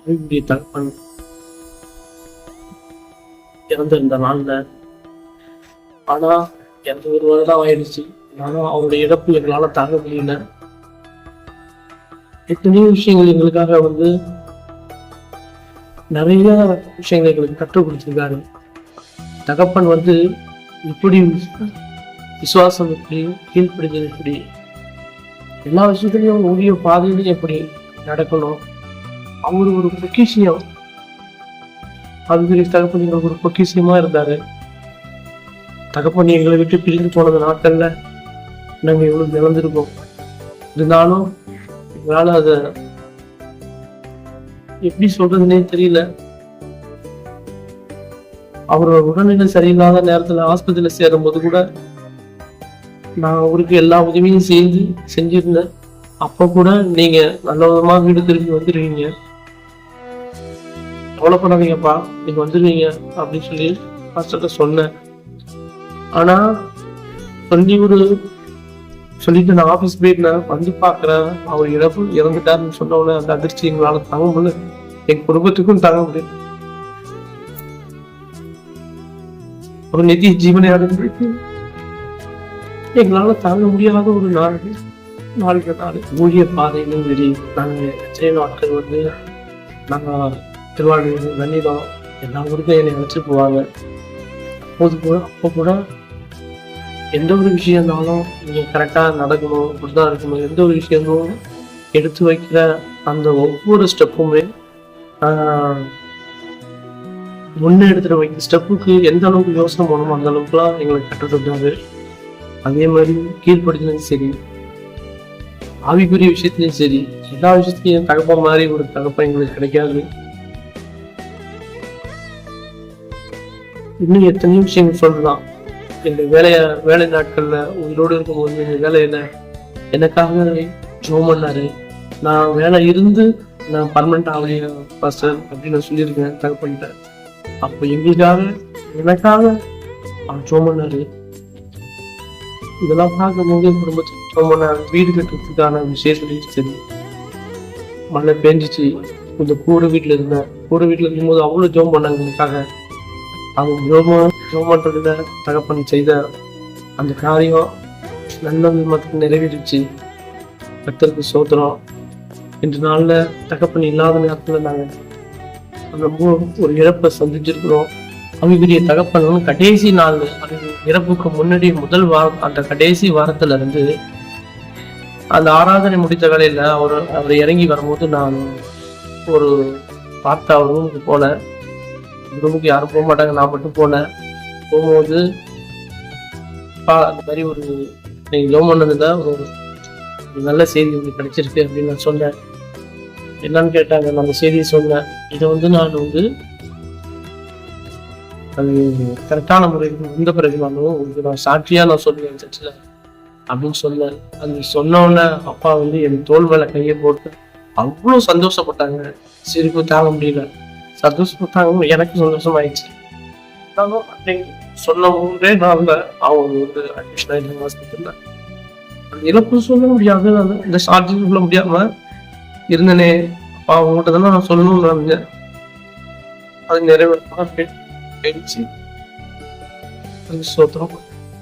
ஆவிக்குரிய தகப்பன் இறந்திருந்த நாள்ல, ஆனா எந்த ஒரு வருடம் ஆயிடுச்சு. ஆனாலும் அவருடைய இழப்பு எங்களால தாங்க முடியல. எத்தனையோ விஷயங்கள் எங்களுக்காக நிறைய விஷயங்கள் எங்களுக்கு கற்றுக் கொடுத்திருக்காரு. தகப்பன் இப்படி விசுவாசம் எப்படி, கீழ்ப்படுதல் எப்படி, எல்லா விஷயத்துலையும் உரிய பாதையிலையும் எப்படி நடக்கணும். அவரு ஒரு பொக்கிஷியம். ஆவிக்குரிய தகப்பன் எங்களுக்கு ஒரு பொக்கிஷியமா இருந்தாரு. தகப்பன் எங்களை விட்டு பிரிந்து போனது நாட்கள்ல நாங்க எவ்வளவு இழந்திருக்கோம். இருந்தாலும் எங்களால அதை எப்படி சொல்றதுன்னே தெரியல. அவரோட உடல்நிலை சரியில்லாத நேரத்துல ஆஸ்பத்திரியில சேரும் போது கூட நான் அவருக்கு எல்லா உதவியும் செஞ்சிருந்தேன். அப்ப கூட நீங்க நல்ல விதமா வீடு திரும்பி வந்துருவீங்க, கவலைப்படாதீங்கப்பா, நீங்க வந்துருவீங்க அப்படின்னு சொல்லி பாஸ்டர்கிட்ட சொன்னேன். ஆனா சொல்லிட்டு நான் ஆபீஸ் போயிருந்தேன். பாக்குறேன் அவர் இறந்துட்டாருன்னு சொன்னவன அந்த அதிர்ச்சி எங்களால தாங்க முடியல, எங்க குடும்பத்துக்கும் தாங்க முடியல. ஒரு நிதி ஜீவனை அடைஞ்சிருக்கு. எங்களால தாங்க முடியாத ஒரு நாளுக்கு நாள் ஊழிய பாதையிலும் சரி, நாங்க எத்தனை நாட்கள் நாங்க திருவாரூர் வெண்ணிடம் எல்லா ஊருக்கும் என்னை வச்சு போவாங்க. அப்போ கூட எந்த ஒரு விஷயம் இருந்தாலும் நீங்க கரெக்டா நடக்கணும், இப்படிதான் இருக்கணும். எந்த ஒரு விஷயமும் எடுத்து வைக்கிற அந்த ஒவ்வொரு ஸ்டெப்புமே முன்னே எடுத்துட்டு வைக்கிற ஸ்டெப்புக்கு எந்த அளவுக்கு யோசனை பண்ணணுமோ அந்த அளவுக்குலாம் எங்களுக்கு கற்றுத்தந்தாரு. அதே மாதிரி கீழ்ப்படுத்தினதும் சரி, ஆவிக்குரிய விஷயத்துலயும் சரி, எல்லா விஷயத்துலயும் தகப்பன் மாதிரி ஒரு தகப்பன் எங்களுக்கு கிடைக்காது. இன்னும் எத்தனையோ விஷயங்கள் சொல்லலாம். எங்க வேலை நாட்கள்ல உங்களோடு இருக்கும்போது எங்க வேலையில எனக்காக ஜோம் பண்ணாரு. நான் வேலை இருந்து நான் பர்மனெண்ட் ஆகலையா பாஸ்டர் அப்படின்னு நான் சொல்லியிருக்கேன் தகப்பன்ட்ட. அப்போ எனக்காக அவர் ஜோம் பண்ணாரு. இதெல்லாம் பார்க்கும்போது குடும்பத்துக்கு ஜோம் பண்ணாரு. வீடு கட்டுறதுக்கான விஷயத்துலையும் சரி, மழை பெஞ்சிச்சு, கொஞ்சம் கூரை வீட்டுல இருக்கும்போது அவ்வளவு ஜோம் பண்ணாங்க எனக்காக. அவங்க ஜோம் பண்றதுல தகப்பன் செய்த அந்த காரியம் நல்ல விதமாக நிறைவேறிச்சு. கர்த்தருக்கு ஸ்தோத்திரம். இன்று நாள்ல தகப்பன் இல்லாத நேரத்துல நாங்க ரொம்ப ஒரு இழப்பை சந்திச்சிருக்கிறோம். அவங்களுடைய தகப்பன் கடைசி நாள் இறப்புக்கு முன்னாடி முதல் வாரம், அந்த கடைசி வாரத்துல இருந்து அந்த ஆராதனை முடித்த வேலையில அவர் இறங்கி வரும்போது நான் ஒரு பார்த்தா ரூமுக்கு போனேன். ரூமுக்கு யாரும் போக மாட்டாங்க, நான் மட்டும் போனேன். போகும்போது அந்த மாதிரி நீங்க ஜோம் பண்ணதுல ஒரு நல்ல செய்தி உங்களுக்கு கிடைச்சிருக்கு அப்படின்னு நான் சொன்னேன். என்னன்னு கேட்டாங்க. நான் அந்த செய்தியை சொன்னேன். இதை நான் அது கரெக்டான முறைக்கு வந்த பிறகு உங்களுக்கு நான் சாட்சியா நான் சொல்லுவேன் சர்ச்சில் அப்படின்னு சொன்னேன். அது சொன்னோடனே அப்பா என் தோல் மேல கையை போட்டு அவ்வளவு சந்தோஷப்பட்டாங்க. சிரிப்பு தாங்க முடியல, சந்தோஷப்பட்டாங்க. எனக்கு சந்தோஷம் ஆயிடுச்சு. சொன்ன மூன்றே நாள்ல அவங்க அட்மிஷன் ஆயிடுச்சு ஹாஸ்பிட்டல்ல. அந்த இழப்பு சொல்ல முடியாது, இந்த சாட்சி சொல்ல முடியாம இருந்தனே. அப்பா அவங்ககிட்ட தானே நான் சொல்லணும்னு நினைச்சேன். அது நிறைவேற்ற போயிடுச்சு. சோத்திரம்.